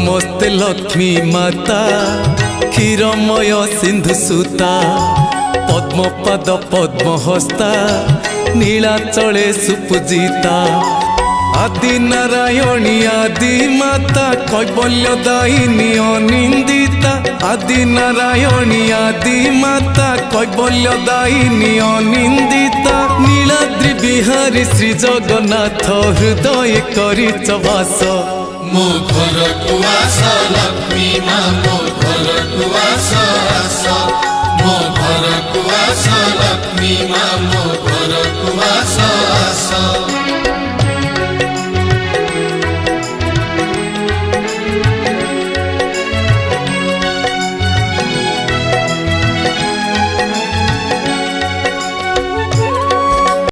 नमस्ते लक्ष्मी माता क्षीरमय सिंधु सुता पद्मपद पद्महस्ता नीलाचले सुपूजिता आदि नारायणी आदि माता कैवल्यदायिनी अनिंदिता आदि नारायणी आदि माता कैवल्यदायिनी अनिंदिता नीलाद्रि बिहारी श्री जगन्नाथ हृदय करिच वास मो घर को आस लक्ष्मी माँ मो घर को आस आस मो घर को आस लक्ष्मी माँ मो घर को आस